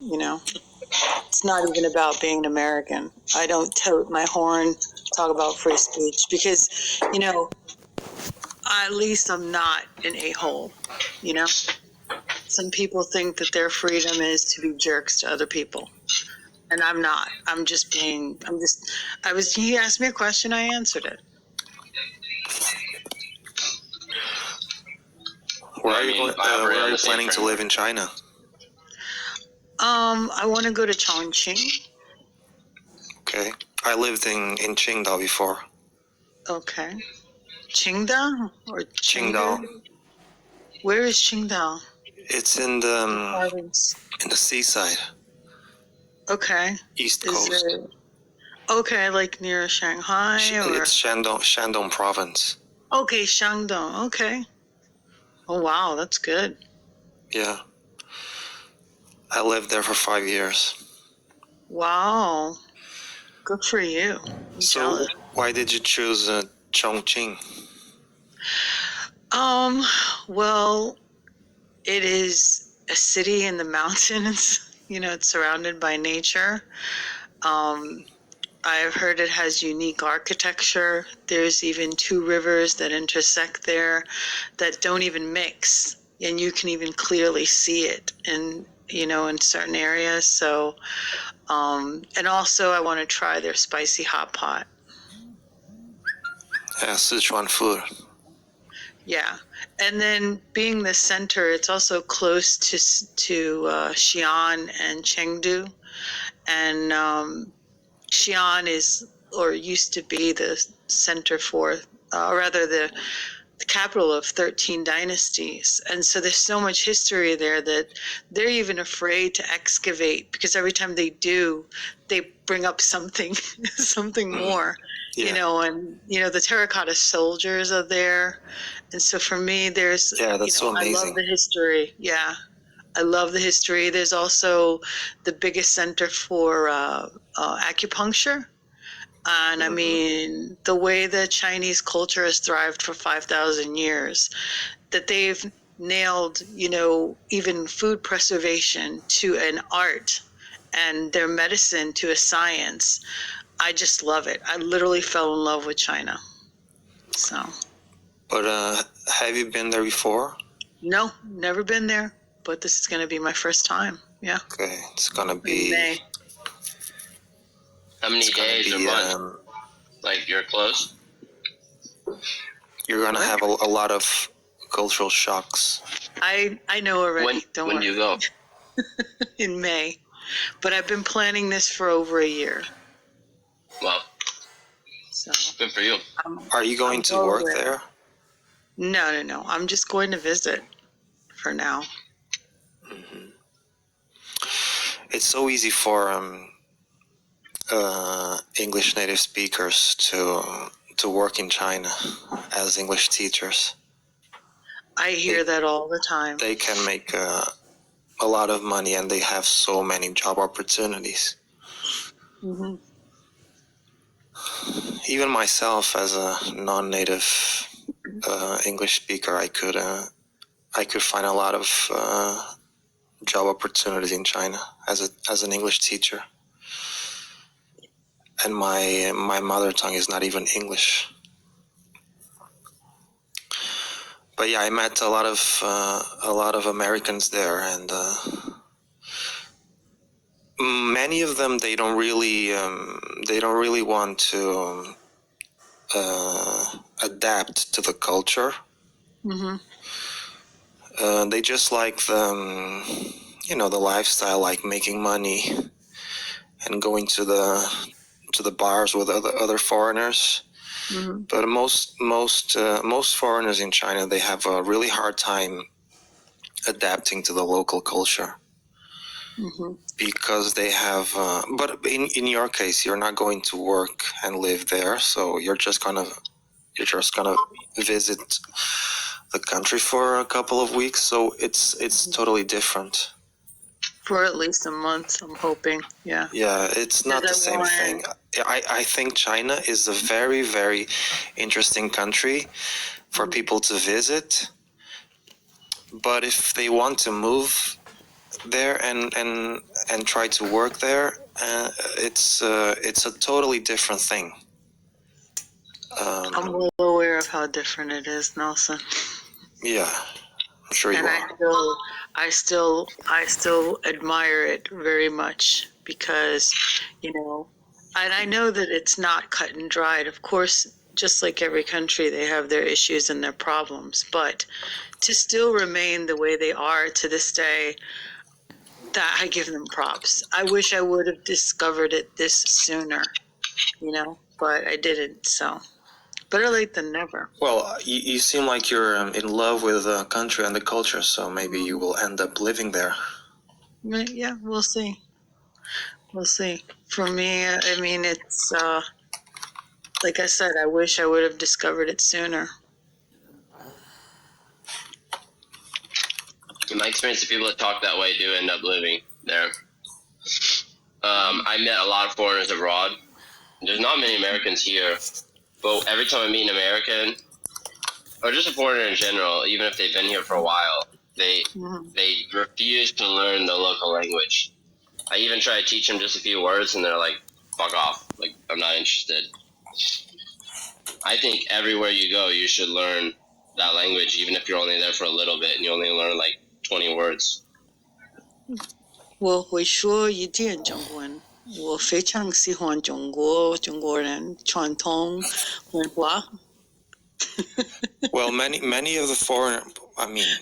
you know. It's not even about being American. I don't tote my horn, talk about free speech because, you know, at least I'm not an a-hole, you know? Some people think that their freedom is to be jerks to other people. And I'm not. He asked me a question, I answered it. Where are you planning to live in China? I want to go to Chongqing. Okay. I lived in Qingdao before. Okay. Qingdao or Qingdao. Where is Qingdao? It's in the seaside. Okay. East Coast. Okay, like near Shanghai or? It's Shandong province. Okay, Shandong. Okay. Oh, wow, that's good. Yeah. I lived there for 5 years. Wow. Good for you. I'm jealous. Why did you choose Chongqing? Well, it is a city in the mountains. You know, it's surrounded by nature. I've heard it has unique architecture. There's even 2 rivers that intersect there that don't even mix, and you can even clearly see it in certain areas. So, and also I want to try their spicy hot pot. Yeah, Sichuan food. Yeah, and then being the center, it's also close to Xi'an and Chengdu, and Xi'an is or used to be the center for, or rather the capital of 13 dynasties. And so there's so much history there that they're even afraid to excavate because every time they do, they bring up something, something more. Yeah. And the terracotta soldiers are there. And so for me, there's, that's so amazing. I love the history. Yeah. I love the history. There's also the biggest center for acupuncture. And I mean, the way that Chinese culture has thrived for 5,000 years, that they've nailed, even food preservation to an art and their medicine to a science. I just love it. I literally fell in love with China. So. But have you been there before? No, never been there. But this is going to be my first time. Yeah. Okay, it's going to be in May. How many days or months? Like you're close? You're going to have a lot of cultural shocks. I know already. When do you go? In May. But I've been planning this for over a year. Wow. So good for you. Are you going to work there? No. I'm just going to visit for now. Mm-hmm. It's so easy for English native speakers to work in China as English teachers. I hear that all the time. They can make a lot of money and they have so many job opportunities. Mm-hmm. Even myself, as a non-native English speaker, I could find a lot of job opportunities in China as an English teacher. And my mother tongue is not even English. But yeah, I met a lot of Americans there, and many of them they don't really want to adapt to the culture. Mm-hmm. They just like the lifestyle, like making money and going to the bars with other foreigners. Mm-hmm. But most foreigners in China, they have a really hard time adapting to the local culture. Mm-hmm. Because they have but in your case, you're not going to work and live there, so you're just gonna visit the country for a couple of weeks, so it's totally different. For at least a month, I'm hoping. Yeah, it's not the same thing. I think China is a very, very interesting country for people to visit, but if they want to move there and and try to work there, it's a totally different thing. I'm well aware of how different it is, Nelson. Yeah, I'm sure you And are. I still admire it very much because, you know, and I know that it's not cut and dried. Of course, just like every country, they have their issues and their problems, but to still remain the way they are to this day, that I give them props. I wish I would have discovered it this sooner, you know, but I didn't, so better late than never. Well, you seem like you're in love with the country and the culture, so maybe you will end up living there. Yeah, we'll see. We'll see. For me, I mean, it's like I said, I wish I would have discovered it sooner. In my experience, the people that talk that way do end up living there. I met a lot of foreigners abroad. There's not many Americans here, but every time I meet an American, or just a foreigner in general, even if they've been here for a while, they refuse to learn the local language. I even try to teach them just a few words, and they're like, "Fuck off! Like, I'm not interested." I think everywhere you go, you should learn that language, even if you're only there for a little bit and you only learn like 20 words. 我会说一点中文，我非常喜欢中国人传统文化。Well, many of the foreign, I mean,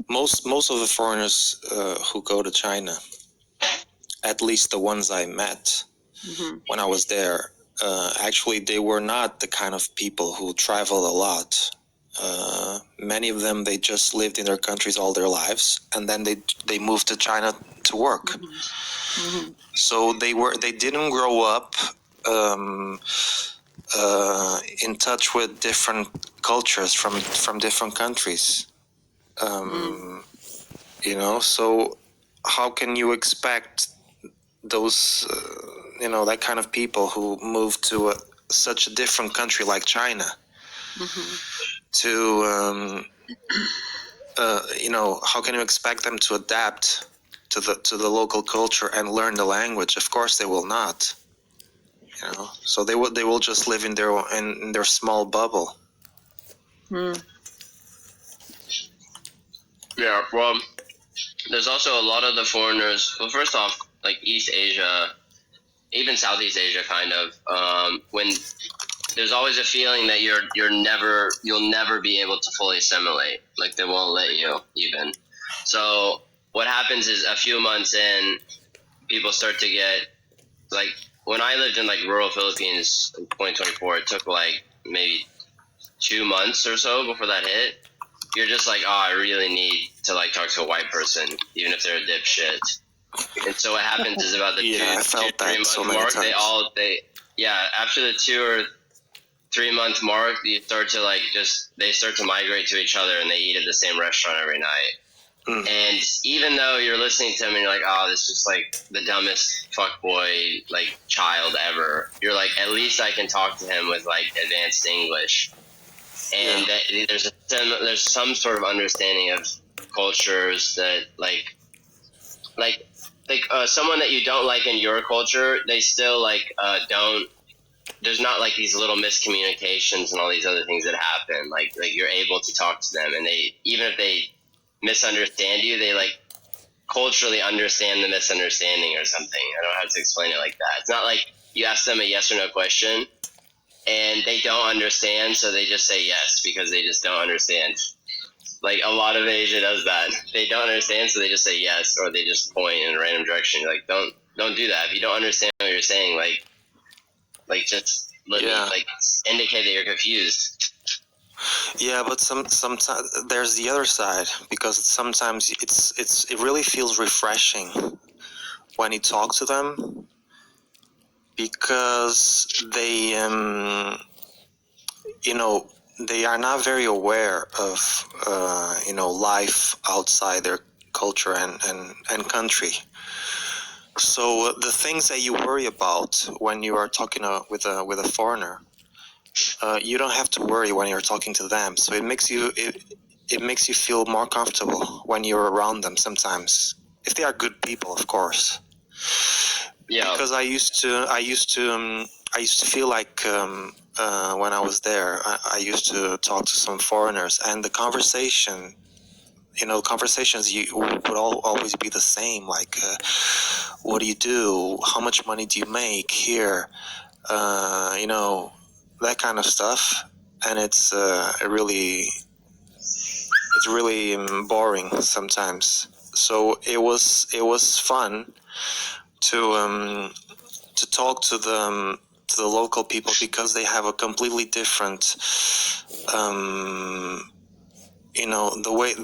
most of the foreigners who go to China, at least the ones I met when I was there, actually they were not the kind of people who travel a lot. Many of them, they just lived in their countries all their lives, and then they moved to China to work. So they didn't grow up in touch with different cultures from different countries. You know, so how can you expect those that kind of people who move to such a different country like China to how can you expect them to adapt to the local culture and learn the language? Of course they will not. So they will just live in their small bubble. Yeah, well, there's also a lot of the foreigners. Well, first off, like East Asia, even Southeast Asia, kind of. When there's always a feeling that you'll never be able to fully assimilate. Like they won't let you even. So what happens is a few months in, people start to get like when I lived in like rural Philippines in 2024, it took like maybe 2 months or so before that hit. You're just like, oh, I really need to like talk to a white person, even if they're a dipshit. And so what happens is about the Yeah, I felt that 3 month so many mark, times. after the 2 or 3 month mark, you start to like they start to migrate to each other and they eat at the same restaurant every night. And even though you're listening to them and you're like, oh, this is like the dumbest fuckboy like child ever, you're like, at least I can talk to him with like advanced English. And there's some sort of understanding of cultures that like someone that you don't like in your culture, they still like don't. There's not like these little miscommunications and all these other things that happen. Like you're able to talk to them, and they, even if they misunderstand you, they like culturally understand the misunderstanding or something. I don't know how to explain it like that. It's not like you ask them a yes or no question and they don't understand, so they just say yes because they just don't understand. Like a lot of Asia does that. They don't understand, so they just say yes, or they just point in a random direction. You're like, don't do that. If you don't understand what you're saying, like just let me like indicate that you're confused. Yeah, but sometimes there's the other side, because sometimes it really feels refreshing when you talk to them, because they they are not very aware of life outside their culture and country. So the things that you worry about when you are talking with a foreigner, you don't have to worry when you're talking to them. So it makes you feel more comfortable when you're around them sometimes. if they are good people, of course. Yeah. Because I used to feel like when I was there, I used to talk to some foreigners, and the conversations would always be the same. Like, what do you do? How much money do you make here? That kind of stuff. And it's really boring sometimes. So it was fun to talk to the local people, because they have a completely different the way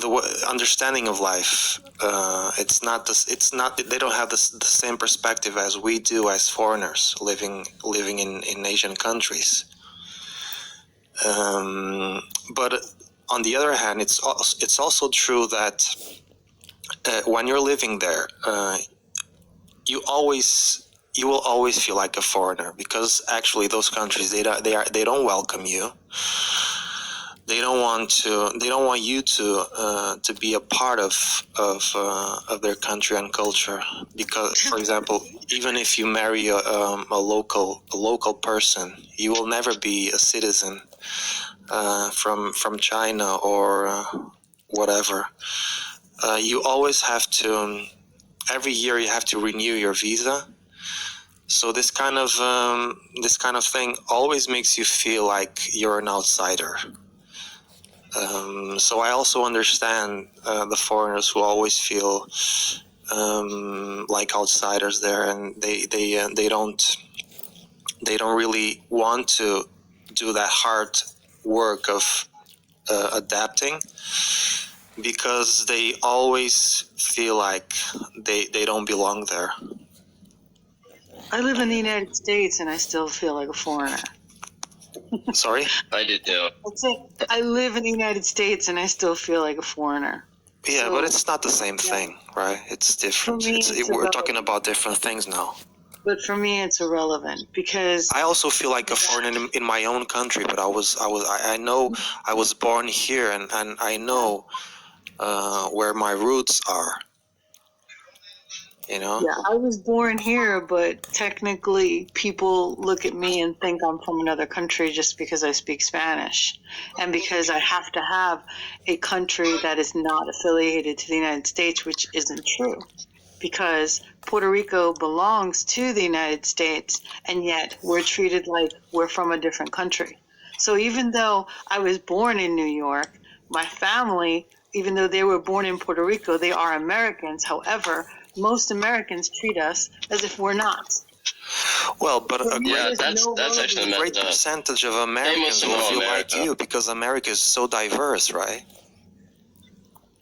understanding of life. They don't have the same perspective as we do as foreigners living in Asian countries. But on the other hand, it's also true that when you're living there, you will always feel like a foreigner, because actually those countries, they don't welcome you. They don't want you to be a part of their country and culture. Because, for example, even if you marry a local person, you will never be a citizen from China or whatever. You always have to. Every year you have to renew your visa. So this kind of thing always makes you feel like you're an outsider. So I also understand the foreigners who always feel like outsiders there, and they don't really want to do that hard work of adapting, because they always feel like they don't belong there. I live in the United States and I still feel like a foreigner. Sorry? I do too. I live in the United States and I still feel like a foreigner. Yeah, So, but it's not the same thing, right? It's different. For me, We're talking about different things now. But for me, it's irrelevant, because I also feel like a foreigner in my own country, but I know I was born here, and I know where my roots are. Yeah, I was born here, but technically people look at me and think I'm from another country just because I speak Spanish, and because I have to have a country that is not affiliated to the United States, which isn't true, because Puerto Rico belongs to the United States, and yet we're treated like we're from a different country. So even though I was born in New York, my family, even though they were born in Puerto Rico, they are Americans. However, most Americans treat us as if we're not. Well, but a that's actually great messed up. percentage of Americans will feel like you, because America is so diverse, right?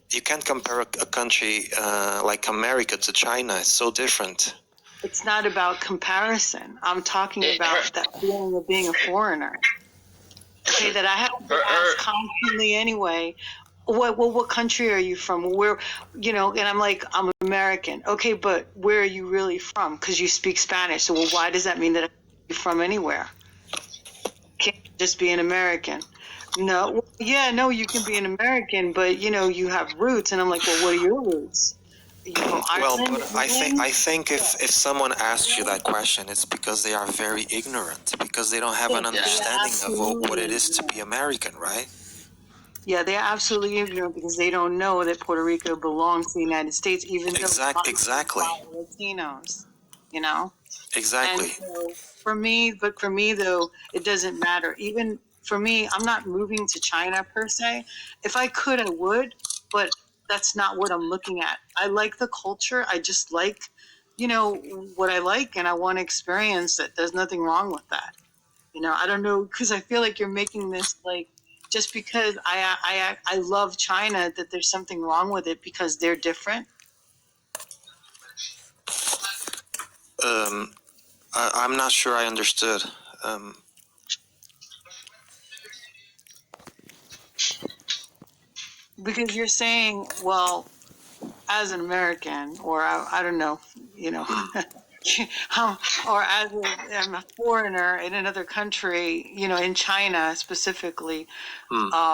You can't compare a country like America to China. It's so different. It's not about comparison. I'm talking about that feeling of being a foreigner. Okay, that I have to ask constantly anyway. What country are you from? Where, and I'm like, I'm American. Okay, but where are you really from? Because you speak Spanish. So, why does that mean that you're from anywhere? Can't just be an American. No, you can be an American, but you have roots. And I'm like, well, what are your roots? Are you from Ireland? Well, but I think if someone asks you that question, it's because they are very ignorant, because they don't have an understanding of what it is to be American, right? Yeah, they're absolutely ignorant, because they don't know that Puerto Rico belongs to the United States, even though exactly. Latinos, Exactly. And so for me though, it doesn't matter. Even for me, I'm not moving to China per se. If I could, I would, but that's not what I'm looking at. I like the culture. I just like, what I like, and I want to experience it. There's nothing wrong with that. I don't know, because I feel like you're making this like, just because I love China, that there's something wrong with it because they're different. I'm not sure I understood. Because you're saying, well, as an American, or I don't know, or as I'm a foreigner in another country, in China specifically,